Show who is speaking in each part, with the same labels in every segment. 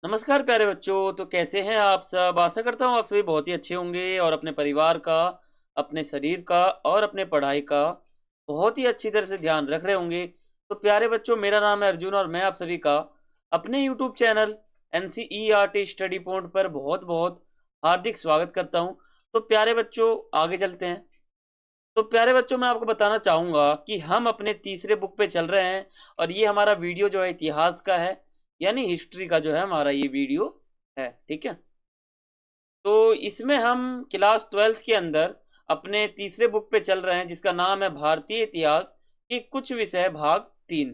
Speaker 1: नमस्कार प्यारे बच्चों। तो कैसे हैं आप सब? आशा करता हूँ आप सभी बहुत ही अच्छे होंगे और अपने परिवार का, अपने शरीर का और अपने पढ़ाई का बहुत ही अच्छी तरह से ध्यान रख रहे होंगे। तो प्यारे बच्चों, मेरा नाम है अर्जुन और मैं आप सभी का अपने YouTube channel NCERT study point पर बहुत बहुत हार्दिक स्वागत करता हूँ। तो प्यारे बच्चों, आगे चलते हैं। तो प्यारे बच्चों, मैं आपको बताना चाहूँगा कि हम अपने तीसरे बुक पे चल रहे हैं और ये हमारा वीडियो जो है इतिहास का है, यानी हिस्ट्री का जो है हमारा ये वीडियो है। ठीक है, तो इसमें हम क्लास 12th के अंदर अपने तीसरे बुक पे चल रहे हैं जिसका नाम है भारतीय इतिहास के कुछ विषय भाग 3।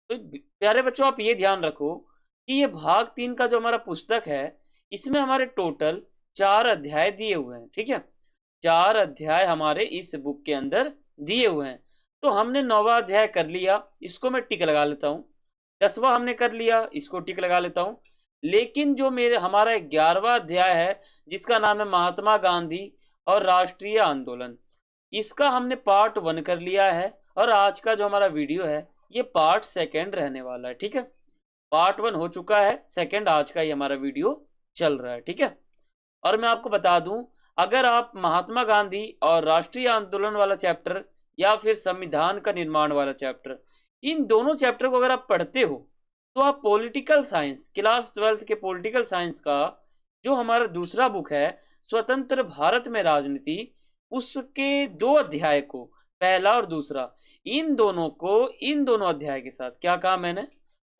Speaker 1: तो प्यारे बच्चों, आप ये ध्यान रखो कि ये भाग 3 का जो हमारा पुस्तक है, इसमें हमारे टोटल 4 अध्याय दिए हुए हैं। ठीक है, 4 अध्याय हमारे इस बुक के अंदर दिए हुए हैं। तो हमने 9वां अध्याय कर लिया, इसको मैं टिक लगा लेता हूँ। 10वां हमने कर लिया, इसको टिक लगा लेता हूँ। लेकिन जो मेरे हमारा 11वां अध्याय है जिसका नाम है महात्मा गांधी और राष्ट्रीय आंदोलन, इसका हमने पार्ट 1 कर लिया है और आज का जो हमारा वीडियो है ये पार्ट 2 रहने वाला है। ठीक है, पार्ट 1 हो चुका है, सेकंड आज का ही हमारा वीडियो चल रहा है। ठीक है, और मैं आपको बता दूं, अगर आप महात्मा गांधी और राष्ट्रीय आंदोलन वाला चैप्टर या फिर संविधान का निर्माण वाला चैप्टर, इन दोनों चैप्टर को अगर आप पढ़ते हो तो आप पॉलिटिकल साइंस क्लास 12th के पॉलिटिकल साइंस का जो हमारा दूसरा बुक है स्वतंत्र भारत में राजनीति, उसके 2 अध्याय को, पहला और दूसरा, इन दोनों अध्याय के साथ क्या कहा मैंने,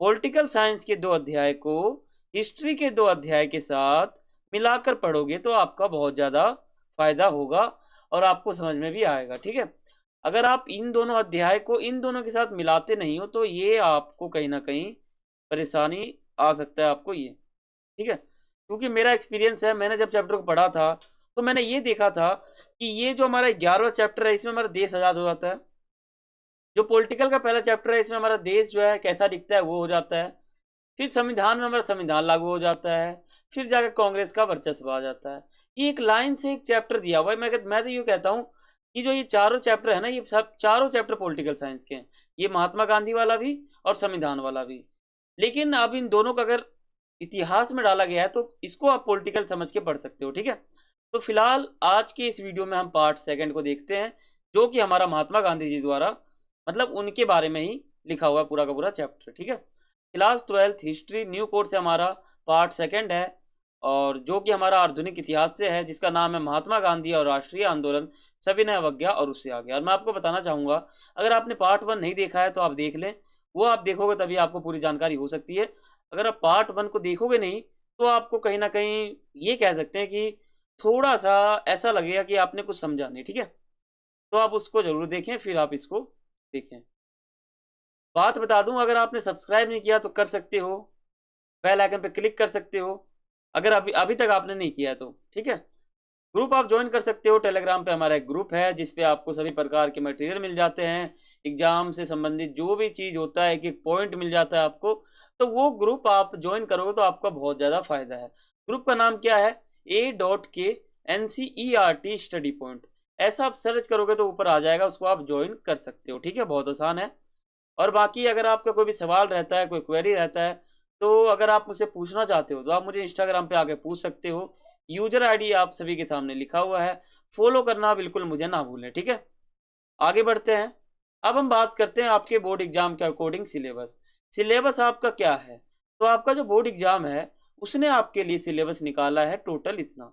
Speaker 1: पॉलिटिकल साइंस के 2 अध्याय को हिस्ट्री के 2 अध्याय के साथ मिलाकर पढ़ोगे तो आपका बहुत ज़्यादा फायदा होगा और आपको समझ में भी आएगा। ठीक है, अगर आप इन दोनों अध्याय को इन दोनों के साथ मिलाते नहीं हो तो ये आपको कहीं ना कहीं परेशानी आ सकता है आपको ये। ठीक है, क्योंकि मेरा एक्सपीरियंस है, मैंने जब चैप्टर को पढ़ा था तो मैंने ये देखा था कि ये जो हमारा 11वां चैप्टर है इसमें हमारा देश आज़ाद हो जाता है। जो पॉलिटिकल का पहला चैप्टर है इसमें हमारा देश जो है कैसा दिखता है वो हो जाता है। फिर संविधान में हमारा संविधान लागू हो जाता है। फिर जाकर कांग्रेस का वर्चस्व आ जाता है। ये एक लाइन से एक चैप्टर दिया हुआ है। मैं तो ये कहता हूँ कि जो ये चारों चैप्टर है ना, ये सब चारों चैप्टर पॉलिटिकल साइंस के हैं, ये महात्मा गांधी वाला भी और संविधान वाला भी। लेकिन अब इन दोनों का अगर इतिहास में डाला गया है तो इसको आप पॉलिटिकल समझ के पढ़ सकते हो। ठीक है, तो फिलहाल आज के इस वीडियो में हम पार्ट 2 को देखते हैं जो कि हमारा महात्मा गांधी जी द्वारा, मतलब उनके बारे में ही लिखा हुआ है पूरा का पूरा चैप्टर। ठीक है, class 12th history new course से हमारा पार्ट 2 है और जो कि हमारा आधुनिक इतिहास से है जिसका नाम है महात्मा गांधी और राष्ट्रीय आंदोलन, सविनय अवज्ञा और उससे आगे। और मैं आपको बताना चाहूँगा, अगर आपने पार्ट 1 नहीं देखा है तो आप देख लें, वो आप देखोगे तभी आपको पूरी जानकारी हो सकती है। अगर आप पार्ट 1 को देखोगे नहीं तो आपको कहीं ना कहीं ये कह सकते हैं कि थोड़ा सा ऐसा लगेगा कि आपने कुछ समझा नहीं। ठीक है, तो आप उसको जरूर देखें फिर आप इसको देखें। बात बता दूं, अगर आपने सब्सक्राइब नहीं किया तो कर सकते हो, बेल आइकन पे क्लिक कर सकते हो अगर अभी अभी तक आपने नहीं किया है तो। ठीक है, ग्रुप आप ज्वाइन कर सकते हो। टेलीग्राम पे हमारा एक ग्रुप है जिस पे आपको सभी प्रकार के मटेरियल मिल जाते हैं, एग्जाम से संबंधित जो भी चीज़ होता है, एक पॉइंट मिल जाता है आपको। तो वो ग्रुप आप ज्वाइन करोगे तो आपका बहुत ज़्यादा फायदा है। ग्रुप का नाम क्या है? A.K NCERT स्टडी पॉइंट, ऐसा आप सर्च करोगे तो ऊपर आ जाएगा, उसको आप ज्वाइन कर सकते हो। ठीक है, बहुत आसान है। और बाकी अगर आपका कोई भी सवाल रहता है, कोई क्वेरी रहता है, तो अगर आप मुझसे पूछना चाहते हो तो आप मुझे इंस्टाग्राम पे आके पूछ सकते हो। यूजर आईडी आप सभी के सामने लिखा हुआ है, फॉलो करना बिल्कुल मुझे ना भूलें। ठीक है, आगे बढ़ते हैं। अब हम बात करते हैं आपके बोर्ड एग्जाम के अकॉर्डिंग सिलेबस। सिलेबस आपका क्या है? तो आपका जो बोर्ड एग्जाम है उसने आपके लिए सिलेबस निकाला है टोटल इतना,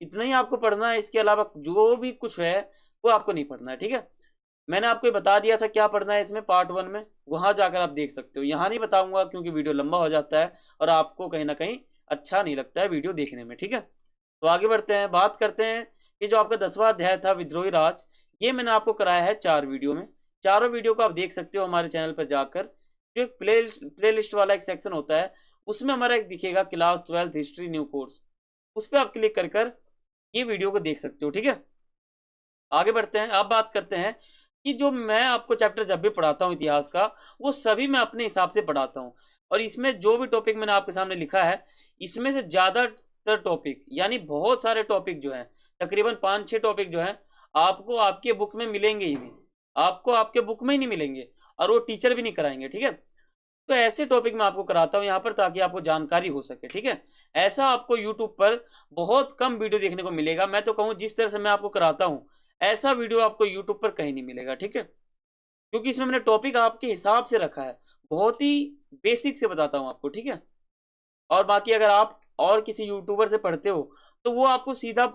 Speaker 1: इतना ही आपको पढ़ना है। इसके अलावा जो भी कुछ है वो आपको नहीं पढ़ना है। ठीक है, मैंने आपको बता दिया था क्या पढ़ना है इसमें पार्ट 1 में, वहां जाकर आप देख सकते हो। यहाँ नहीं बताऊंगा क्योंकि वीडियो लंबा हो जाता है और आपको कहीं ना कहीं अच्छा नहीं लगता है वीडियो देखने में। ठीक है, तो आगे बढ़ते हैं, बात करते हैं कि जो आपका 10वां अध्याय था विद्रोही राज, ये मैंने आपको कराया है 4 वीडियो में। चारों वीडियो को आप देख सकते हो हमारे चैनल पर जाकर। जो एक प्ले लिस्ट वाला एक सेक्शन होता है उसमें हमारा एक दिखेगा class 12th history new course, उस पर आप क्लिक कर ये वीडियो को देख सकते हो। ठीक है, आगे बढ़ते हैं। अब बात करते हैं कि जो मैं आपको चैप्टर जब भी पढ़ाता हूँ इतिहास का, वो सभी मैं अपने हिसाब से पढ़ाता हूँ। और इसमें जो भी टॉपिक मैंने आपके सामने लिखा है, इसमें से ज़्यादातर टॉपिक, यानी बहुत सारे टॉपिक जो हैं, तकरीबन 5-6 टॉपिक जो हैं, आपको आपके बुक में मिलेंगे ही नहीं। आपको आपके बुक में ही नहीं मिलेंगे और वो टीचर भी नहीं कराएंगे। ठीक है, तो ऐसे टॉपिक मैं आपको कराता हूँ यहाँ पर, ताकि आपको जानकारी हो सके, ठीक है। ऐसा आपको यूट्यूब पर बहुत कम वीडियो देखने को मिलेगा। मैं तो कहूँ जिस तरह से मैं आपको कराता हूँ, ऐसा वीडियो आपको यूट्यूब पर कहीं नहीं मिलेगा, ठीक है। क्योंकि इसमें मैंने टॉपिक आपके हिसाब से रखा है, बहुत ही बेसिक से बताता हूँ आपको, ठीक है। और बाकी अगर आप और किसी यूट्यूबर से पढ़ते हो, तो वो आपको सीधा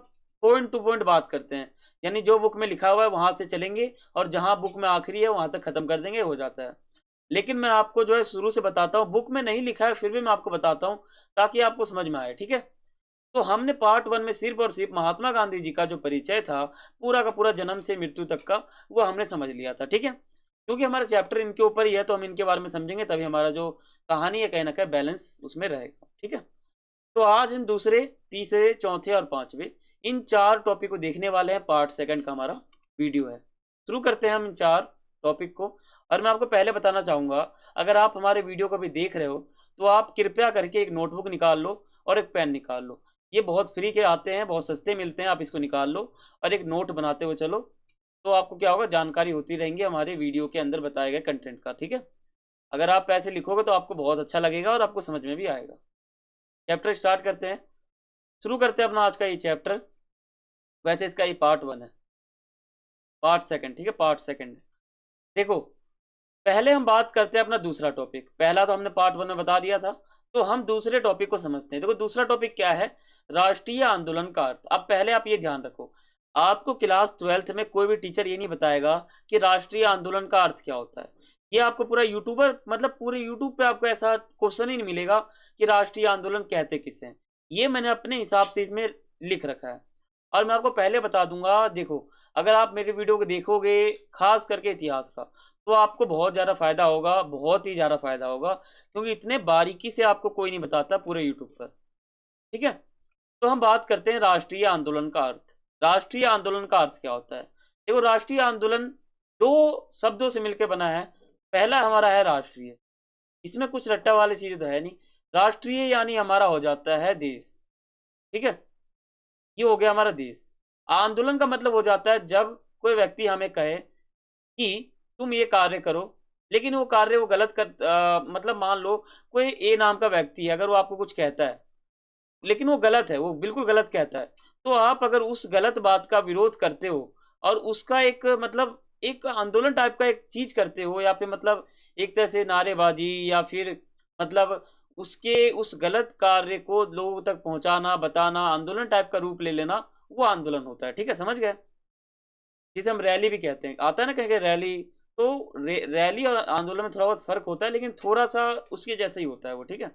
Speaker 1: पॉइंट टू पॉइंट बात करते हैं, यानी जो बुक में लिखा हुआ है वहां से चलेंगे, और जहां बुक में आखिरी है वहां तक खत्म कर देंगे, हो जाता है। लेकिन मैं आपको जो है शुरू से बताता हूँ, बुक में नहीं लिखा है फिर भी मैं आपको बताता हूँ, ताकि आपको समझ में आए, ठीक है। तो हमने पार्ट 1 में सिर्फ और सिर्फ महात्मा गांधी जी का जो परिचय था, पूरा का पूरा जन्म से मृत्यु तक का, वो हमने समझ लिया था, ठीक है। क्योंकि हमारा चैप्टर इनके ऊपर ही है, तो हम इनके बारे में समझेंगे, तभी हमारा जो कहानी है कहीं ना कहीं बैलेंस उसमें रहेगा, ठीक है। तो आज हम दूसरे, तीसरे, चौथे और पांचवे, इन 4 टॉपिक को देखने वाले हैं। पार्ट 2 का हमारा वीडियो है। शुरू करते हैं हम इन 4 टॉपिक को। और मैं आपको पहले बताना चाहूंगा, अगर आप हमारे वीडियो को भी देख रहे हो, तो आप कृपया करके एक नोटबुक निकाल लो और एक पेन निकाल लो। ये बहुत फ्री के आते हैं, बहुत सस्ते मिलते हैं, आप इसको निकाल लो और एक नोट बनाते हुए चलो। तो आपको क्या होगा, जानकारी होती रहेंगी हमारे वीडियो के अंदर बताए गए कंटेंट का, ठीक है। अगर आप पैसे लिखोगे तो आपको बहुत अच्छा लगेगा और आपको समझ में भी आएगा। चैप्टर स्टार्ट करते हैं, शुरू करते हैं अपना आज का ये चैप्टर। वैसे इसका ये पार्ट 1 है, पार्ट 2, ठीक है, पार्ट 2। देखो, पहले हम बात करते हैं अपना दूसरा टॉपिक। पहला तो हमने पार्ट 1 में बता दिया था, तो हम दूसरे टॉपिक को समझते हैं। देखो, दूसरा टॉपिक क्या है, राष्ट्रीय आंदोलन का अर्थ। अब पहले आप ये ध्यान रखो, आपको क्लास 12th में कोई भी टीचर ये नहीं बताएगा कि राष्ट्रीय आंदोलन का अर्थ क्या होता है। ये आपको पूरा यूट्यूबर, मतलब पूरे यूट्यूब पे आपको ऐसा क्वेश्चन ही नहीं मिलेगा कि राष्ट्रीय आंदोलन कहते किसे हैं। ये मैंने अपने हिसाब से इसमें लिख रखा है। और मैं आपको पहले बता दूंगा, देखो, अगर आप मेरे वीडियो को देखोगे, खास करके इतिहास का, तो आपको बहुत ज़्यादा फायदा होगा, बहुत ही ज़्यादा फायदा होगा। क्योंकि इतने बारीकी से आपको कोई नहीं बताता पूरे यूट्यूब पर, ठीक है। तो हम बात करते हैं राष्ट्रीय आंदोलन का अर्थ। राष्ट्रीय आंदोलन का अर्थ क्या होता है। देखो, राष्ट्रीय आंदोलन 2 शब्दों से मिलकर बना है। पहला हमारा है राष्ट्रीय, इसमें कुछ रट्टा वाली चीजें तो है नहीं। राष्ट्रीय यानी हमारा हो जाता है देश, ठीक है। ये हो गया हमारा देश। आंदोलन का मतलब हो जाता है जब कोई व्यक्ति हमें कहे कि तुम ये कार्य करो, लेकिन वो कार्य वो गलत कर, मतलब मान लो कोई ए नाम का व्यक्ति है, अगर वो आपको कुछ कहता है लेकिन वो गलत है, वो बिल्कुल गलत कहता है, तो आप अगर उस गलत बात का विरोध करते हो और उसका एक मतलब एक आंदोलन टाइप का एक चीज करते हो, या फिर मतलब एक तरह से नारेबाजी, या फिर मतलब उसके उस गलत कार्य को लोगों तक पहुंचाना, बताना, आंदोलन टाइप का रूप ले लेना, वो आंदोलन होता है, ठीक है, समझ गए। जिसे हम रैली भी कहते हैं, आता है ना कहीं कहीं रैली। तो रैली और आंदोलन में थोड़ा बहुत फर्क होता है, लेकिन थोड़ा सा उसके जैसा ही होता है वो, ठीक है।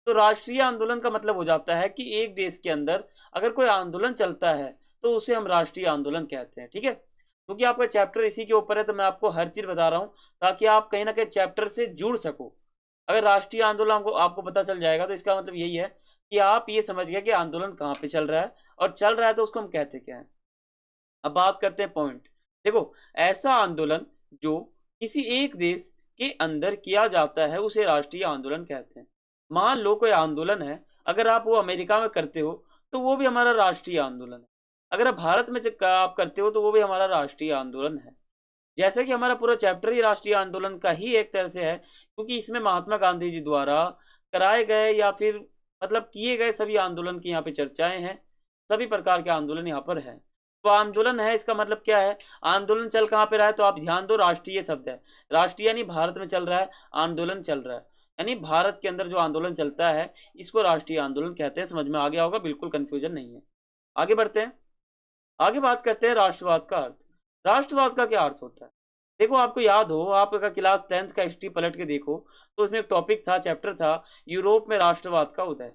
Speaker 1: तो राष्ट्रीय आंदोलन का मतलब हो जाता है कि एक देश के अंदर अगर कोई आंदोलन चलता है, तो उसे हम राष्ट्रीय आंदोलन कहते हैं, ठीक है। क्योंकि आपका चैप्टर इसी के ऊपर है, तो मैं आपको हर चीज बता रहा हूँ, ताकि आप कहीं ना कहीं चैप्टर से जुड़ सको। अगर राष्ट्रीय आंदोलन को आपको पता चल जाएगा, तो इसका मतलब यही है कि आप ये समझ गए कि आंदोलन कहाँ पे चल रहा है, और चल रहा है तो उसको हम कहते क्या है। अब बात करते हैं पॉइंट। देखो, ऐसा आंदोलन जो किसी एक देश के अंदर किया जाता है, उसे राष्ट्रीय आंदोलन कहते हैं। मान लो कोई आंदोलन है, अगर आप वो अमेरिका में करते हो, तो वो भी हमारा राष्ट्रीय आंदोलन है। अगर आप भारत में आप करते हो, तो वो भी हमारा राष्ट्रीय आंदोलन है। जैसे कि हमारा पूरा चैप्टर ही राष्ट्रीय आंदोलन का ही एक तरह से है, क्योंकि इसमें महात्मा गांधी जी द्वारा कराए गए या फिर मतलब किए गए सभी आंदोलन की यहाँ पे चर्चाएं हैं। सभी प्रकार के आंदोलन यहाँ पर है। तो आंदोलन है, इसका मतलब क्या है, आंदोलन चल कहाँ पे रहा है, तो आप ध्यान दो, राष्ट्रीय शब्द है। राष्ट्रीय यानी भारत में चल रहा है, आंदोलन चल रहा है, यानी भारत के अंदर जो आंदोलन चलता है, इसको राष्ट्रीय आंदोलन कहते हैं। समझ में आ गया होगा, बिल्कुल कंफ्यूजन नहीं है। आगे बढ़ते हैं, आगे बात करते हैं राष्ट्रवाद का अर्थ। राष्ट्रवाद का क्या अर्थ होता है। देखो, आपको याद हो, आप अगर क्लास 10th का हिस्ट्री पलट के देखो, तो उसमें एक टॉपिक था, चैप्टर था, यूरोप में राष्ट्रवाद का उदय।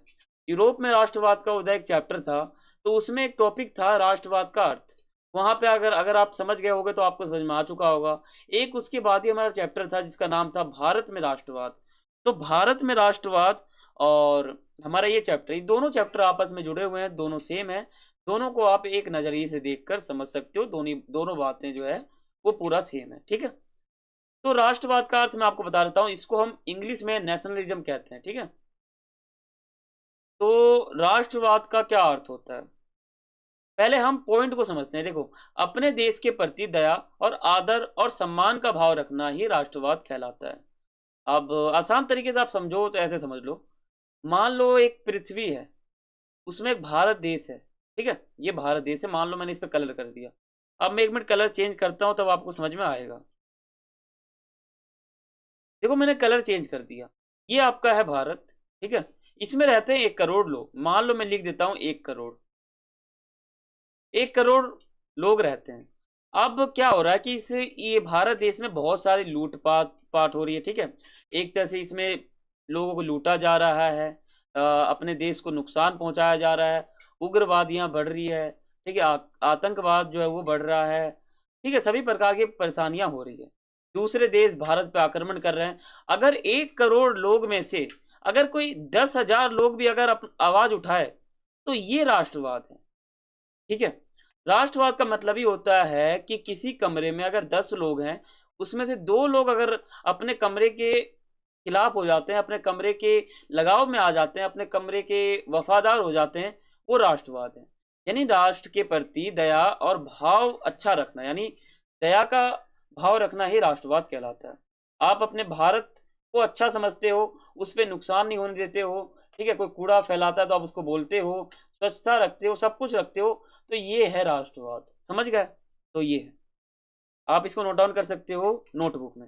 Speaker 1: यूरोप में राष्ट्रवाद का उदय एक चैप्टर था, तो उसमें एक टॉपिक था राष्ट्रवाद का अर्थ। वहां पे अगर अगर आप समझ गए होगे, तो आपको समझ में आ चुका होगा। एक उसके बाद ही हमारा चैप्टर था, जिसका नाम था भारत में राष्ट्रवाद। तो भारत में राष्ट्रवाद और हमारा ये चैप्टर, ये दोनों चैप्टर आपस में जुड़े हुए हैं, दोनों सेम है। दोनों को आप एक नजरिए से देखकर समझ सकते हो, दोनों दोनों बातें जो है वो पूरा सेम है, ठीक है। तो राष्ट्रवाद का अर्थ मैं आपको बता देता हूं, इसको हम इंग्लिश में नेशनलिज्म कहते हैं, ठीक है। तो राष्ट्रवाद का क्या अर्थ होता है, पहले हम पॉइंट को समझते हैं। देखो, अपने देश के प्रति दया और आदर और सम्मान का भाव रखना ही राष्ट्रवाद कहलाता है। अब आसान तरीके से आप समझो तो ऐसे समझ लो, मान लो एक पृथ्वी है, उसमें एक भारत देश है, ठीक है? ये भारत देश है, मान लो मैंने इस पे कलर कर दिया। अब मैं 1 मिनट कलर चेंज करता हूँ तब आपको समझ में आएगा। देखो मैंने कलर चेंज कर दिया, ये आपका है भारत, ठीक है? इसमें रहते हैं 1 करोड़ लोग, मान लो मैं लिख देता हूँ 1 करोड़। 1 करोड़ लोग रहते हैं। अब क्या हो रहा है कि इस ये भारत देश में बहुत सारी लूट-पाट पाट हो रही है, ठीक है? एक तरह से इसमें लोगों को लूटा जा रहा है, अपने देश को नुकसान पहुँचाया जा रहा है, उग्रवादियाँ बढ़ रही है, ठीक है? आतंकवाद जो है वो बढ़ रहा है, ठीक है? सभी प्रकार की परेशानियाँ हो रही है। दूसरे देश भारत पे आक्रमण कर रहे हैं। अगर 1 करोड़ लोग में से अगर कोई 10,000 लोग भी अगर आवाज़ उठाए, तो ये राष्ट्रवाद है, ठीक है? राष्ट्रवाद का मतलब ही होता है कि किसी कमरे में अगर 10 लोग हैं, उसमें से 2 लोग अगर अपने कमरे के खिलाफ हो जाते हैं, अपने कमरे के लगाव में आ जाते हैं, अपने कमरे के वफ़ादार हो जाते हैं, वो राष्ट्रवाद है। यानी राष्ट्र के प्रति दया और भाव अच्छा रखना, यानी दया का भाव रखना ही राष्ट्रवाद कहलाता है। आप अपने भारत को अच्छा समझते हो, उस पे नुकसान नहीं होने देते हो, ठीक है? कोई कूड़ा फैलाता है तो आप उसको बोलते हो, स्वच्छता रखते हो, सब कुछ रखते हो, तो ये है राष्ट्रवाद। समझ गए? तो ये है। आप इसको नोट डाउन कर सकते हो नोटबुक में।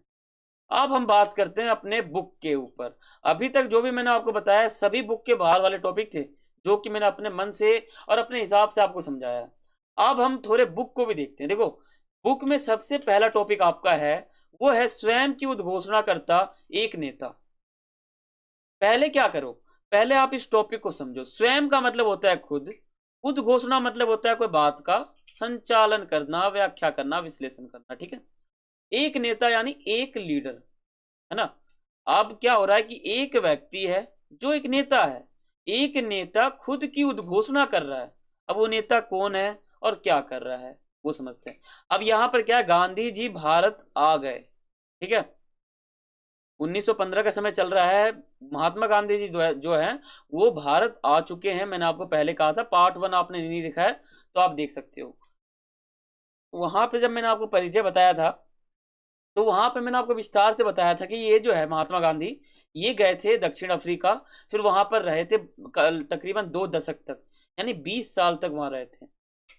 Speaker 1: अब हम बात करते हैं अपने बुक के ऊपर। अभी तक जो भी मैंने आपको बताया सभी बुक के बाहर वाले टॉपिक थे, जो कि मैंने अपने मन से और अपने हिसाब से आपको समझाया है। अब हम थोड़े बुक को भी देखते हैं। देखो, बुक में सबसे पहला टॉपिक आपका है, वो है स्वयं की उद्घोषणा करता एक नेता। पहले क्या करो, पहले आप इस टॉपिक को समझो। स्वयं का मतलब होता है खुद, उद्घोषणा मतलब होता है कोई बात का संचालन करना, व्याख्या करना, विश्लेषण करना, ठीक है? एक नेता यानी एक लीडर, है ना? अब क्या हो रहा है कि एक व्यक्ति है जो एक नेता है, एक नेता खुद की उद्घोषणा कर रहा है। अब वो नेता कौन है और क्या कर रहा है वो समझते हैं। अब यहाँ पर क्या है, गांधी जी भारत आ गए, ठीक है? 1915 का समय चल रहा है। महात्मा गांधी जी जो है वो भारत आ चुके हैं। मैंने आपको पहले कहा था, पार्ट 1 आपने नहीं देखा है तो आप देख सकते हो। वहां पे जब मैंने आपको परिचय बताया था, तो वहां पे मैंने आपको विस्तार से बताया था कि ये जो है महात्मा गांधी, ये गए थे दक्षिण अफ्रीका, फिर वहां पर रहे थे तकरीबन 2 दशक तक, यानी 20 साल तक वहां रहे थे,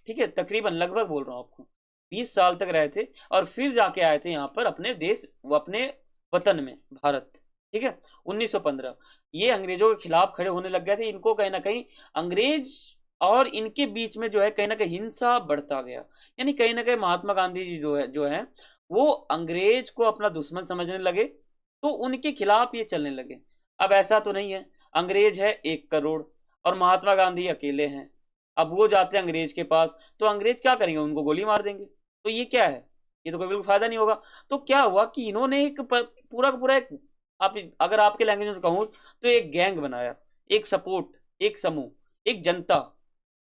Speaker 1: ठीक है? तकरीबन, लगभग बोल रहा हूँ आपको, 20 साल तक रहे थे और फिर जाके आए थे यहाँ पर अपने देश, अपने वतन में, भारत, ठीक है? 1915 ये अंग्रेजों के खिलाफ खड़े होने लग गए थे। इनको कहीं ना कहीं अंग्रेज और इनके बीच में जो है कहीं ना कहीं हिंसा बढ़ता गया, यानी कहीं ना कहीं महात्मा गांधी जी जो है वो अंग्रेज को अपना दुश्मन समझने लगे, तो उनके खिलाफ ये चलने लगे। अब ऐसा तो नहीं है, अंग्रेज है 1 करोड़ और महात्मा गांधी अकेले हैं। अब वो जाते हैं अंग्रेज के पास, तो अंग्रेज क्या करेंगे, उनको गोली मार देंगे। तो ये क्या है, ये तो कोई बिल्कुल फायदा नहीं होगा। तो क्या हुआ कि इन्होंने एक पूरा का पूरा एक, आप अगर आपके लैंग्वेज में कहूँ तो एक गैंग बनाया, एक सपोर्ट, एक समूह, एक जनता,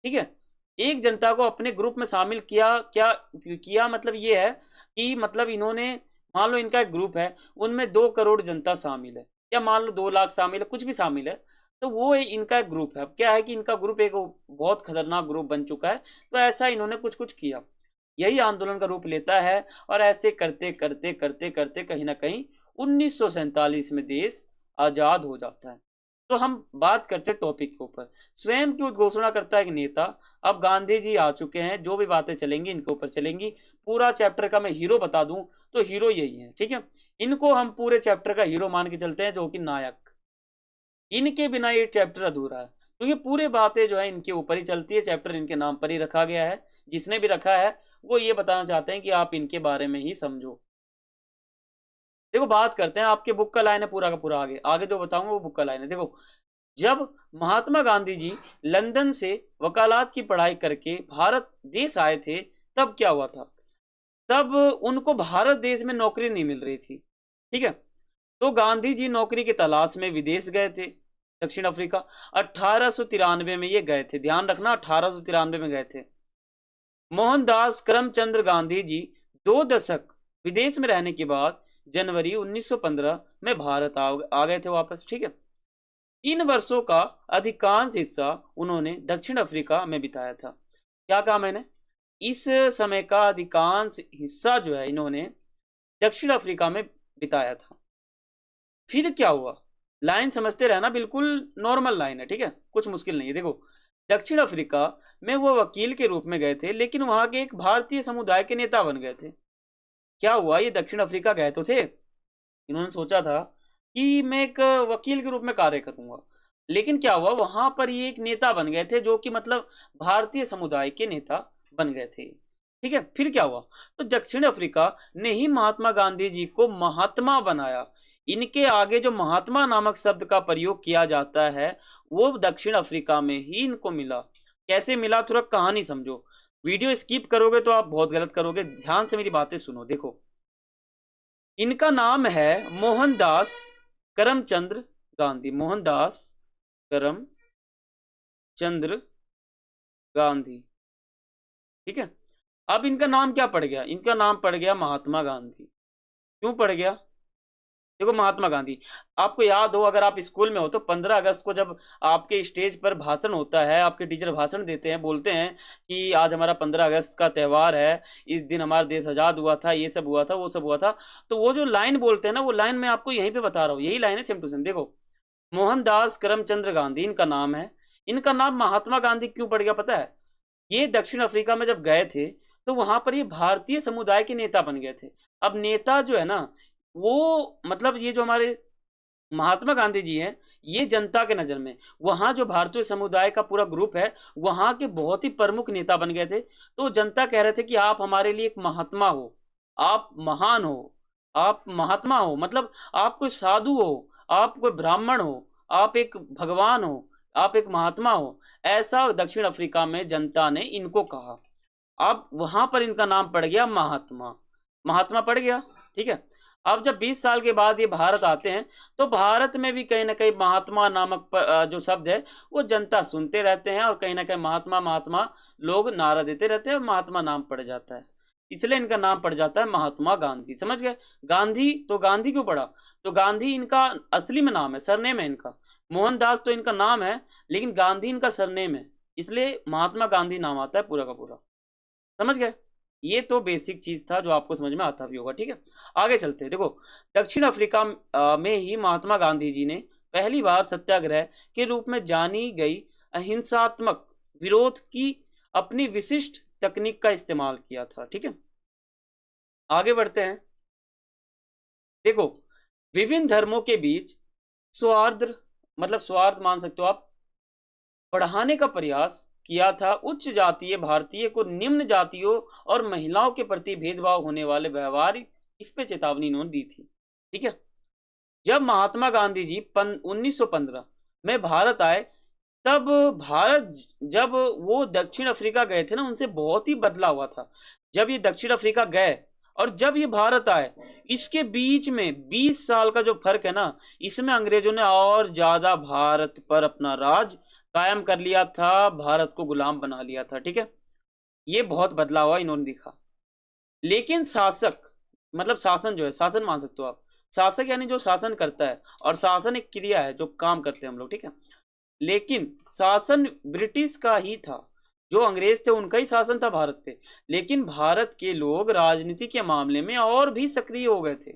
Speaker 1: ठीक है? एक जनता को अपने ग्रुप में शामिल किया। क्या किया, मतलब ये है कि मतलब इन्होंने, मान लो इनका एक ग्रुप है, उनमें 2 करोड़ जनता शामिल है, या मान लो 2 लाख शामिल है, कुछ भी शामिल है, तो वो इनका एक ग्रुप है। अब क्या है कि इनका ग्रुप एक बहुत खतरनाक ग्रुप बन चुका है, तो ऐसा इन्होंने कुछ कुछ किया, यही आंदोलन का रूप लेता है। और ऐसे करते करते करते करते कहीं ना कहीं 1947 में देश आजाद हो जाता है। तो हम बात करते हैं टॉपिक के ऊपर, स्वयं की उद्घोषणा करता है एक नेता। अब गांधी जी आ चुके हैं, जो भी बातें चलेंगी इनके ऊपर चलेंगी। पूरा चैप्टर का मैं हीरो बता दूं तो हीरो यही है, ठीक है? इनको हम पूरे चैप्टर का हीरो मान के चलते हैं, जो कि नायक। इनके बिना ये चैप्टर अधूरा है, क्योंकि पूरी बातें जो है इनके ऊपर ही चलती है। चैप्टर इनके नाम पर ही रखा गया है, जिसने भी रखा है वो ये बताना चाहते हैं कि आप इनके बारे में ही समझो। देखो बात करते हैं, आपके बुक का लाइन है पूरा का पूरा, आगे आगे जो बताऊंगा वो बुक का लाइन है। देखो, जब महात्मा गांधी जी लंदन से वकालत की पढ़ाई करके भारत देश आए थे, तब क्या हुआ था, तब उनको भारत देश में नौकरी नहीं मिल रही थी, ठीक है? तो गांधी जी नौकरी की तलाश में विदेश गए थे, दक्षिण अफ्रीका। 1893 में ये गए थे, ध्यान रखना 1893 में गए थे। मोहनदास करमचंद गांधी जी 2 दशक विदेश में रहने के बाद जनवरी 1915 में भारत आ गए थे वापस, ठीक है? इन वर्षों का अधिकांश हिस्सा उन्होंने दक्षिण अफ्रीका में बिताया था। क्या कहा मैंने, इस समय का अधिकांश हिस्सा जो है इन्होंने दक्षिण अफ्रीका में बिताया था। फिर क्या हुआ, लाइन समझते रहना, बिल्कुल नॉर्मल लाइन है, ठीक है, कुछ मुश्किल नहीं है। देखो, दक्षिण अफ्रीका में वो वकील के रूप में गए थे, लेकिन वहां के एक भारतीय समुदाय के नेता बन गए थे। क्या हुआ, ये दक्षिण अफ्रीका गए तो थे, इन्होंने सोचा था कि मैं एक वकील के रूप में कार्य करूंगा, लेकिन क्या हुआ, वहां पर ये एक नेता बन गए थे, जो कि मतलब भारतीय समुदाय के नेता बन गए थे। ठीक है, फिर क्या हुआ, तो दक्षिण अफ्रीका ने ही महात्मा गांधी जी को महात्मा बनाया। इनके आगे जो महात्मा नामक शब्द का प्रयोग किया जाता है, वो दक्षिण अफ्रीका में ही इनको मिला। कैसे मिला, थोड़ा कहानी समझो। वीडियो स्किप करोगे तो आप बहुत गलत करोगे, ध्यान से मेरी बातें सुनो। देखो, इनका नाम है मोहनदास करमचंद्र गांधी, मोहनदास करमचंद्र गांधी। ठीक है, अब इनका नाम क्या पड़ गया, इनका नाम पड़ गया महात्मा गांधी। क्यों पड़ गया, देखो, महात्मा गांधी, आपको याद हो, अगर आप स्कूल में हो तो 15 अगस्त को जब आपके स्टेज पर भाषण होता है, आपके टीचर भाषण देते हैं, बोलते हैं कि आज हमारा 15 अगस्त का त्यौहार है, इस दिन हमारा देश आज़ाद हुआ था, ये सब हुआ था, वो सब हुआ था। तो वो जो लाइन बोलते हैं ना, वो लाइन मैं आपको यहीं पे बता रहा हूँ, यही लाइन है सेम टू सेम। देखो, मोहनदास करमचंद्र गांधी इनका नाम है। इनका नाम महात्मा गांधी क्यों पड़ गया पता है, ये दक्षिण अफ्रीका में जब गए थे तो वहां पर ये भारतीय समुदाय के नेता बन गए थे। अब नेता जो है ना, वो मतलब ये जो हमारे महात्मा गांधी जी हैं, ये जनता के नज़र में वहाँ जो भारतीय समुदाय का पूरा ग्रुप है, वहाँ के बहुत ही प्रमुख नेता बन गए थे। तो जनता कह रहे थे कि आप हमारे लिए एक महात्मा हो, आप महान हो, आप महात्मा हो, मतलब आप कोई साधु हो, आप कोई ब्राह्मण हो, आप एक भगवान हो, आप एक महात्मा हो। ऐसा दक्षिण अफ्रीका में जनता ने इनको कहा। अब वहां पर इनका नाम पड़ गया महात्मा, महात्मा पड़ गया। ठीक है, अब जब 20 साल के बाद ये भारत आते हैं, तो भारत में भी कहीं ना कहीं महात्मा नामक जो शब्द है, वो जनता सुनते रहते हैं, और कहीं ना कहीं महात्मा महात्मा लोग नारा देते रहते हैं, और महात्मा नाम पड़ जाता है, इसलिए इनका नाम पड़ जाता है महात्मा गांधी। समझ गए, गांधी तो गांधी क्यों पड़ा, तो गांधी इनका असली में नाम है, सरनेम है इनका। मोहनदास तो इनका नाम है, लेकिन गांधी इनका सरनेम है, इसलिए महात्मा गांधी नाम आता है पूरा का पूरा। समझ गए, ये तो बेसिक चीज था जो आपको समझ में आता भी होगा। ठीक है, आगे चलते हैं। देखो, दक्षिण अफ्रीका में ही महात्मा गांधी जी ने पहली बार सत्याग्रह के रूप में जानी गई अहिंसात्मक विरोध की अपनी विशिष्ट तकनीक का इस्तेमाल किया था। ठीक है, आगे बढ़ते हैं। देखो, विभिन्न धर्मों के बीच सौहार्द, मतलब सौहार्द मान सकते हो आप, बढ़ाने का प्रयास किया था। उच्च जातीय भारतीय को निम्न जातियों और महिलाओं के प्रति भेदभाव होने वाले व्यवहार, इस पे चेतावनी इन्होंने दी थी। ठीक है, जब महात्मा गांधी जी 1915 में भारत आए, तब भारत, जब वो दक्षिण अफ्रीका गए थे ना, उनसे बहुत ही बदला हुआ था। जब ये दक्षिण अफ्रीका गए और जब ये भारत आए, इसके बीच में 20 साल का जो फर्क है ना, इसमें अंग्रेजों ने और ज्यादा भारत पर अपना राज कायम कर लिया था, भारत को गुलाम बना लिया था। ठीक है, ये बहुत बदलाव हुआ, इन्होंने दिखा। लेकिन शासक, मतलब शासन जो है, शासन मान सकते हो आप, शासक यानी जो शासन करता है, और शासन एक क्रिया है जो काम करते हैं हम लोग। ठीक है, लेकिन शासन ब्रिटिश का ही था, जो अंग्रेज थे उनका ही शासन था भारत पे। लेकिन भारत के लोग राजनीति के मामले में और भी सक्रिय हो गए थे,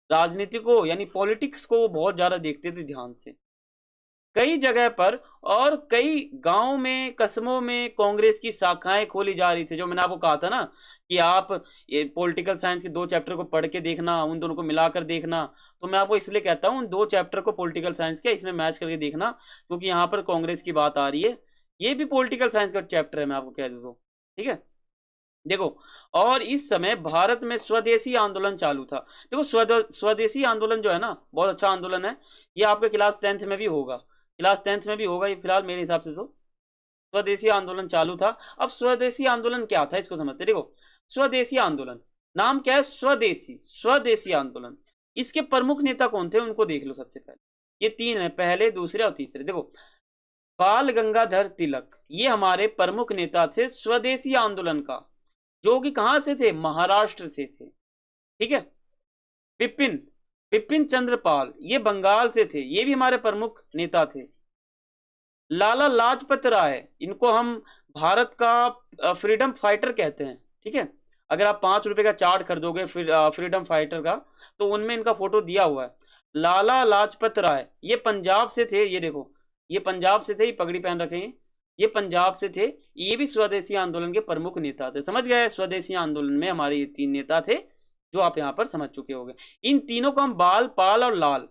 Speaker 1: राजनीति को यानी पॉलिटिक्स को वो बहुत ज्यादा देखते थे ध्यान से। कई जगह पर और कई गांव में, कस्बों में कांग्रेस की शाखाएं खोली जा रही थी। जो मैंने आपको कहा था ना कि आप ये पॉलिटिकल साइंस के 2 चैप्टर को पढ़ के देखना, उन दोनों को मिलाकर देखना। तो मैं आपको इसलिए कहता हूँ उन 2 चैप्टर को पॉलिटिकल साइंस के इसमें मैच करके देखना, क्योंकि यहाँ पर कांग्रेस की बात आ रही है। ये भी पॉलिटिकल साइंस का चैप्टर है, मैं आपको कह दूँ तो। ठीक है, देखो, और इस समय भारत में स्वदेशी आंदोलन चालू था। देखो, स्वदेशी आंदोलन जो है ना, बहुत अच्छा आंदोलन है। ये आपके क्लास 10th में भी होगा, क्लास 10th में भी होगा ये, फिलहाल मेरे हिसाब से तो स्वदेशी आंदोलन चालू था। अब स्वदेशी आंदोलन क्या था, इसको समझते। देखो, स्वदेशी आंदोलन, नाम क्या है, स्वदेशी, स्वदेशी आंदोलन। इसके प्रमुख नेता कौन थे, उनको देख लो सबसे पहले। ये 3 है, पहले, दूसरे और तीसरे। देखो, बाल गंगाधर तिलक, ये हमारे प्रमुख नेता थे स्वदेशी आंदोलन का, जो कि कहां से थे, महाराष्ट्र से थे। ठीक है, विपिन विपिन चंद्र पाल, ये बंगाल से थे, ये भी हमारे प्रमुख नेता थे। लाला लाजपत राय, इनको हम भारत का फ्रीडम फाइटर कहते हैं। ठीक है, अगर आप 5 रुपए का चार्ट खरीदोगे फ्रीडम फाइटर का, तो उनमें इनका फोटो दिया हुआ है। लाला लाजपत राय, ये पंजाब से थे। ये देखो, ये पंजाब से थे, ये पगड़ी पहन रखे हैं, ये पंजाब से थे। ये भी स्वदेशी आंदोलन के प्रमुख नेता थे। समझ गए, स्वदेशी आंदोलन में हमारे ये 3 नेता थे जो आप यहाँ पर समझ चुके होंगे। इन तीनों को हम बाल, पाल और लाल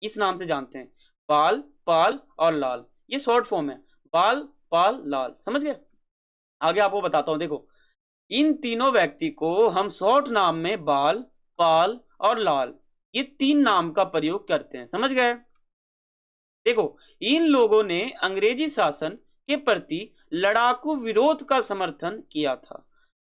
Speaker 1: इस नाम से जानते हैं। बाल, पाल और लाल, ये शॉर्ट फॉर्म है, बाल, पाल, लाल। समझ गए। आगे आपको बताता हूं। देखो, इन तीनों व्यक्ति को हम शॉर्ट नाम में बाल, पाल और लाल, ये 3 नाम का प्रयोग करते हैं। समझ गए। देखो, इन लोगों ने अंग्रेजी शासन के प्रति लड़ाकू विरोध का समर्थन किया था।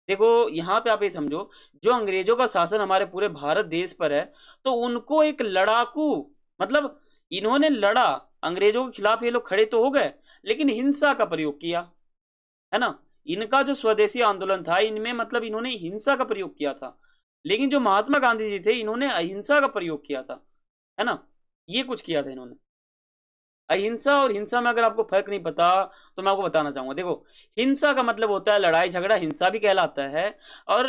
Speaker 1: देखो, यहाँ पे आप ये समझो, जो अंग्रेजों का शासन हमारे पूरे भारत देश पर है, तो उनको एक लड़ाकू, मतलब इन्होंने लड़ा, अंग्रेजों के खिलाफ ये लोग खड़े तो हो गए, लेकिन हिंसा का प्रयोग किया, है ना। इनका जो स्वदेशी आंदोलन था, इनमें मतलब इन्होंने हिंसा का प्रयोग किया था। लेकिन जो महात्मा गांधी जी थे, इन्होंने अहिंसा का प्रयोग किया था, है ना। ये कुछ किया था इन्होंने। अहिंसा और हिंसा में अगर आपको फर्क नहीं पता तो मैं आपको बताना चाहूंगा। देखो, हिंसा का मतलब होता है लड़ाई झगड़ा, हिंसा भी कहलाता है, और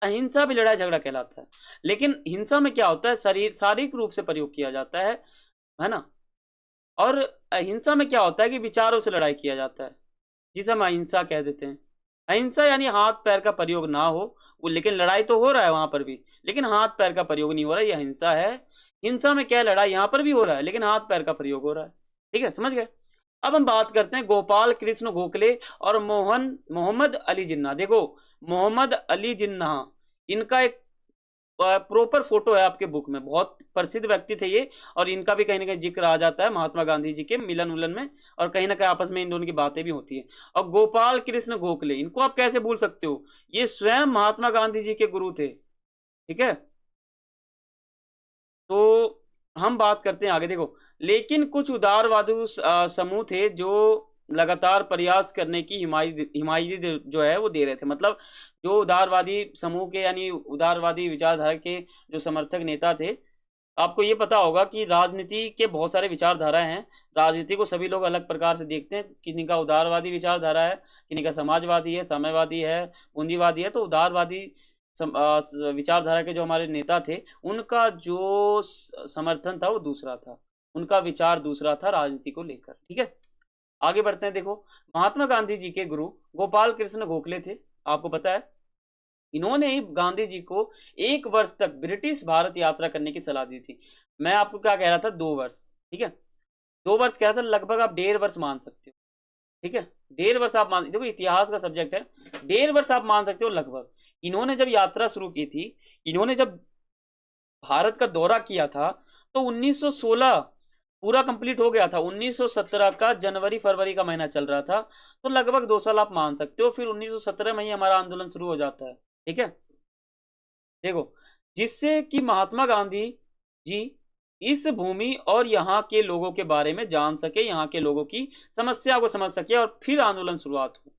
Speaker 1: अहिंसा भी लड़ाई झगड़ा कहलाता है। लेकिन हिंसा में क्या होता है, शारीरिक रूप से प्रयोग किया जाता है ना। और अहिंसा में क्या होता है कि विचारों से लड़ाई किया जाता है, जिसे हम अहिंसा कह देते हैं। अहिंसा यानी हाथ पैर का प्रयोग ना हो, वो लेकिन लड़ाई तो हो रहा है वहां पर भी, लेकिन हाथ पैर का प्रयोग नहीं हो रहा है, यह हिंसा है। हिंसा में क्या है, लड़ाई यहाँ पर भी हो रहा है, लेकिन हाथ पैर का प्रयोग हो रहा है। ठीक है, समझ गए। अब हम बात करते हैं गोपाल कृष्ण गोखले और मोहम्मद अली जिन्ना। देखो, मोहम्मद अली जिन्ना, इनका एक प्रॉपर फोटो है आपके बुक में, बहुत प्रसिद्ध व्यक्ति थे ये, और इनका भी कहीं ना कहीं जिक्र आ जाता है महात्मा गांधी जी के मिलन उलन में, और कहीं ना कहीं आपस में इन दोनों की बातें भी होती है। और गोपाल कृष्ण गोखले, इनको आप कैसे भूल सकते हो, ये स्वयं महात्मा गांधी जी के गुरु थे। ठीक है, तो हम बात करते हैं आगे। देखो, लेकिन कुछ उदारवादी समूह थे जो लगातार प्रयास करने की हिमायत जो है वो दे रहे थे। मतलब जो उदारवादी समूह के, यानी उदारवादी विचारधारा के जो समर्थक नेता थे, आपको ये पता होगा कि राजनीति के बहुत सारे विचारधारा हैं। राजनीति को सभी लोग अलग प्रकार से देखते हैं, किन्हीं का उदारवादी विचारधारा है, किन्हीं का समाजवादी है, साम्यवादी है, पूंजीवादी है। तो उदारवादी विचारधारा के जो हमारे नेता थे, उनका जो समर्थन था वो दूसरा था, उनका विचार दूसरा था राजनीति को लेकर। ठीक है, आगे बढ़ते हैं। देखो, महात्मा गांधी जी के गुरु गोपाल कृष्ण गोखले थे, आपको पता है। इन्होंने ही गांधी जी को 1 वर्ष तक ब्रिटिश भारत यात्रा करने की सलाह दी थी। मैं आपको क्या कह रहा था, 2 वर्ष। ठीक है, 2 वर्ष कह रहा था, लगभग आप 1.5 वर्ष मान सकते हो। ठीक है, 1.5 वर्ष आप मान, देखो इतिहास का सब्जेक्ट है, 1.5 वर्ष आप मान सकते हो लगभग। इन्होंने जब यात्रा शुरू की थी, इन्होंने जब भारत का दौरा किया था, तो 1916 पूरा कंप्लीट हो गया था। 1917 का जनवरी फरवरी का महीना चल रहा था, तो लगभग 2 साल आप मान सकते हो। फिर 1917 में ही हमारा आंदोलन शुरू हो जाता है। ठीक है, देखो, जिससे कि महात्मा गांधी जी इस भूमि और यहाँ के लोगों के बारे में जान सके, यहाँ के लोगों की समस्या को समझ सके, और फिर आंदोलन शुरुआत हो।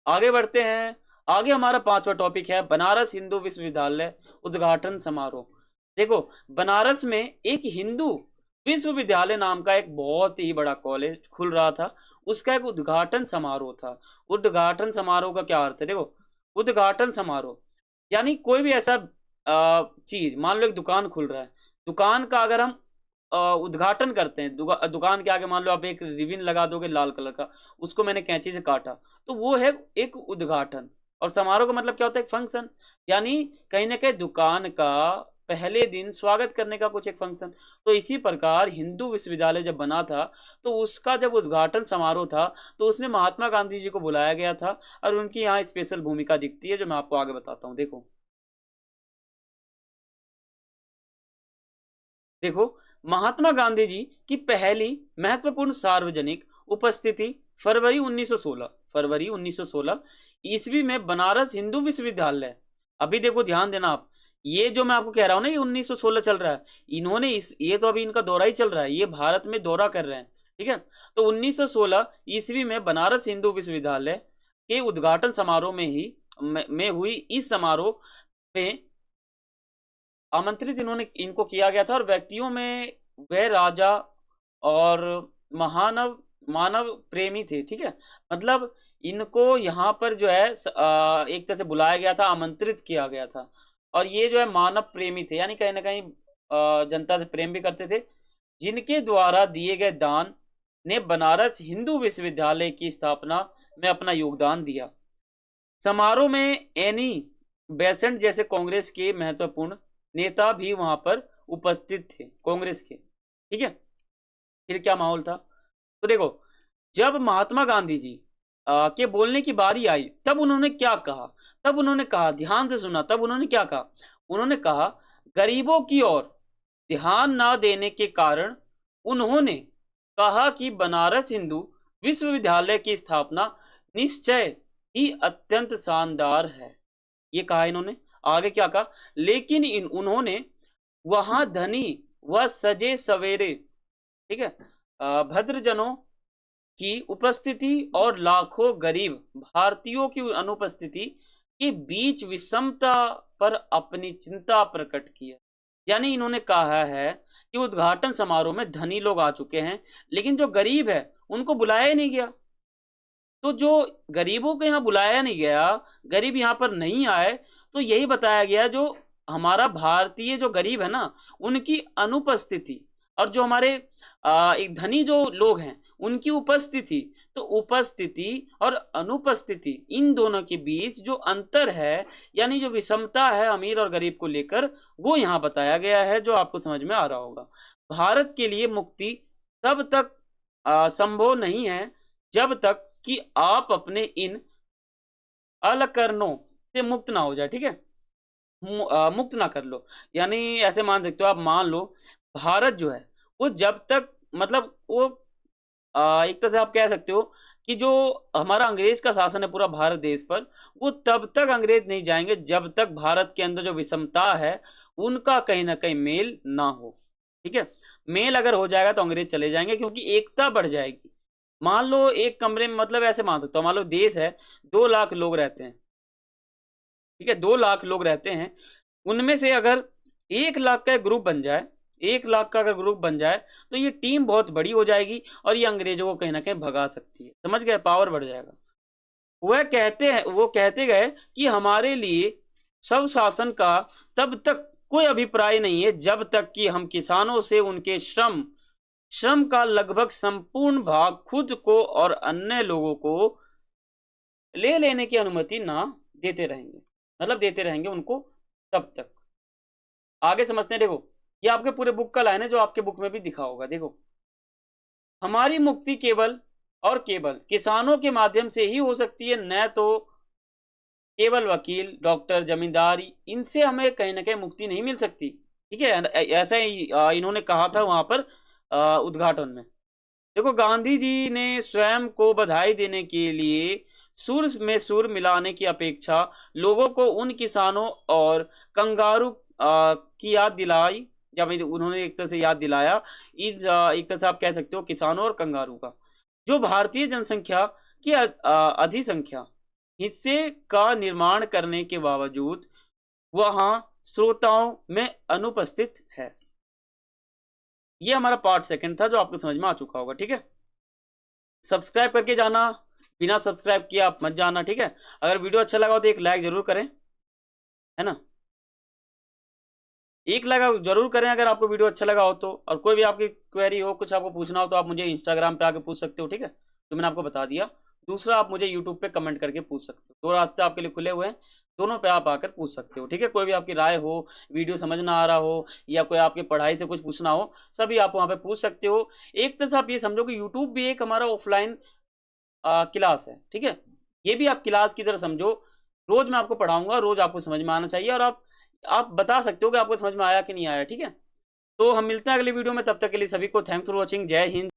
Speaker 1: आगे बढ़ते हैं। आगे हमारा 5वां टॉपिक है बनारस हिंदू विश्वविद्यालय उद्घाटन समारोह। देखो, बनारस में एक हिंदू विश्वविद्यालय नाम का एक बहुत ही बड़ा कॉलेज खुल रहा था, उसका एक उद्घाटन समारोह था। उद्घाटन समारोह का क्या अर्थ है, देखो, उद्घाटन समारोह यानी कोई भी ऐसा चीज, मान लो एक दुकान खुल रहा है, दुकान का अगर हम उद्घाटन करते हैं, दुकान के आगे मान लो आप एक रिबन लगा दोगे लाल कलर का, उसको मैंने कैंची से काटा, तो वो है एक उद्घाटन। और समारोह का मतलब क्या होता है, एक फंक्शन, यानी कहीं ना कहीं दुकान का पहले दिन स्वागत करने का कुछ एक फंक्शन। तो इसी प्रकार हिंदू विश्वविद्यालय जब बना था, तो उसका जब उद्घाटन समारोह था, तो उसमें महात्मा गांधी जी को बुलाया गया था, और उनकी यहाँ स्पेशल भूमिका दिखती है, जो मैं आपको आगे बताता हूँ। देखो, महात्मा गांधी जी की पहली महत्वपूर्ण सार्वजनिक उपस्थिति फरवरी 1916 ईस्वी में बनारस हिंदू विश्वविद्यालय। अभी देखो, ध्यान देना आप, ये जो मैं आपको कह रहा हूं ना, ये 1916 चल रहा है। इन्होंने ये तो अभी इनका दौरा ही चल रहा है, ये भारत में दौरा कर रहे हैं। ठीक है, तो 1916 ईस्वी में बनारस हिंदू विश्वविद्यालय के उद्घाटन समारोह में हुई इस समारोह में आमंत्रित इनको किया गया था, और व्यक्तियों में वह राजा और मानव प्रेमी थे। ठीक है, मतलब इनको यहाँ पर जो है एक तरह से बुलाया गया था, आमंत्रित किया गया था, और ये जो है मानव प्रेमी थे, यानी कहीं ना कहीं जनता से प्रेम भी करते थे, जिनके द्वारा दिए गए दान ने बनारस हिंदू विश्वविद्यालय की स्थापना में अपना योगदान दिया। समारोह में एनी बेसेंट जैसे कांग्रेस के महत्वपूर्ण नेता भी वहां पर उपस्थित थे, कांग्रेस के। ठीक है, फिर क्या माहौल था तो देखो, जब महात्मा गांधी जी के बोलने की बारी आई, तब उन्होंने क्या कहा? तब उन्होंने कहा, ध्यान से सुना, तब उन्होंने क्या कहा? उन्होंने कहा, गरीबों की ओर ध्यान ना देने के कारण उन्होंने कहा कि बनारस हिंदू विश्वविद्यालय की स्थापना निश्चय ही अत्यंत शानदार है। ये कहा इन्होंने। आगे क्या कहा? लेकिन उन्होंने वहां धनी व सजे सवेरे, ठीक है, भद्रजनों की उपस्थिति और लाखों गरीब भारतीयों की अनुपस्थिति के बीच विषमता पर अपनी चिंता प्रकट किया। यानी इन्होंने कहा है कि उद्घाटन समारोह में धनी लोग आ चुके हैं, लेकिन जो गरीब है उनको बुलाया ही नहीं गया। तो जो गरीबों को यहाँ बुलाया नहीं गया, गरीब यहाँ पर नहीं आए, तो यही बताया गया जो हमारा भारतीय जो गरीब है ना, उनकी अनुपस्थिति, और जो हमारे एक धनी जो लोग हैं उनकी उपस्थिति। तो उपस्थिति और अनुपस्थिति, इन दोनों के बीच जो अंतर है, यानी जो विषमता है अमीर और गरीब को लेकर, वो यहाँ बताया गया है, जो आपको समझ में आ रहा होगा। भारत के लिए मुक्ति तब तक संभव नहीं है जब तक कि आप अपने इन अलकरणों से मुक्त ना हो जाए। ठीक है, मुक्त ना कर लो, यानी ऐसे मान सकते हो आप, मान लो भारत जो है वो जब तक, मतलब वो एक तरह से आप कह सकते हो कि जो हमारा अंग्रेज का शासन है पूरा भारत देश पर, वो तब तक अंग्रेज नहीं जाएंगे जब तक भारत के अंदर जो विषमता है उनका कहीं ना कहीं मेल ना हो। ठीक है, मेल अगर हो जाएगा तो अंग्रेज चले जाएंगे, क्योंकि एकता बढ़ जाएगी। मान लो एक कमरे में, मतलब ऐसे मान सकते हो, मान लो देश है 2 लाख लोग रहते हैं। ठीक है, 2 लाख लोग रहते हैं, उनमें से अगर 1 लाख का ग्रुप बन जाए, 1 लाख का अगर ग्रुप बन जाए, तो ये टीम बहुत बड़ी हो जाएगी और ये अंग्रेजों को कहीं ना कहीं भगा सकती है। समझ गए? पावर बढ़ जाएगा। वो कहते गए कि हमारे लिए सब शासन का तब तक कोई अभिप्राय नहीं है जब तक कि हम किसानों से उनके श्रम का लगभग संपूर्ण भाग खुद को और अन्य लोगों को ले लेने की अनुमति ना देते रहेंगे, मतलब देते रहेंगे उनको तब तक। आगे समझते हैं। देखो, ये आपके पूरे बुक का लाइन है, जो आपके बुक में भी दिखा होगा। देखो, हमारी मुक्ति केवल और केवल किसानों के माध्यम से ही हो सकती है, न तो केवल वकील, डॉक्टर, जमींदार, इनसे हमें कहीं ना कहीं मुक्ति नहीं मिल सकती। ठीक है, ऐसा ही इन्होंने कहा था वहां पर उद्घाटन में। देखो, गांधी जी ने स्वयं को बधाई देने के लिए सुर में सुर मिलाने की अपेक्षा लोगों को उन किसानों और कंगारू की याद दिलाई, या उन्होंने एक तरह से याद दिलाया, एक तरह से आप कह सकते हो किसानों और कंगारू का, जो भारतीय जनसंख्या की अधिसंख्या हिस्से का निर्माण करने के बावजूद वहां श्रोताओं में अनुपस्थित है। ये हमारा पार्ट 2 था, जो आपको समझ में आ चुका होगा। ठीक है, सब्सक्राइब करके जाना, बिना सब्सक्राइब किए आप मत जाना। ठीक है, अगर वीडियो अच्छा लगा हो तो एक लाइक जरूर करें, है ना, एक लाइक जरूर करें अगर आपको वीडियो अच्छा लगा हो तो। और कोई भी आपकी क्वेरी हो, कुछ आपको पूछना हो, तो आप मुझे इंस्टाग्राम पे आके पूछ सकते हो। ठीक है, तो मैंने आपको बता दिया। दूसरा, आप मुझे यूट्यूब पे कमेंट करके पूछ सकते हो। 2 रास्ते आपके लिए खुले हुए हैं, दोनों पे आप आकर पूछ सकते हो। ठीक है, कोई भी आपकी राय हो, वीडियो समझ ना आ रहा हो, या कोई आपकी पढ़ाई से कुछ पूछना हो, सभी आप वहाँ पे पूछ सकते हो। एक तरह से आप ये समझो कि यूट्यूब भी एक हमारा ऑफलाइन क्लास है। ठीक है, ये भी आप क्लास की तरह समझो। रोज मैं आपको पढ़ाऊंगा, रोज आपको समझ में आना चाहिए, और आप बता सकते हो कि आपको समझ में आया कि नहीं आया। ठीक है, तो हम मिलते हैं अगली वीडियो में, तब तक के लिए सभी को थैंक्स फॉर वॉचिंग। जय हिंद।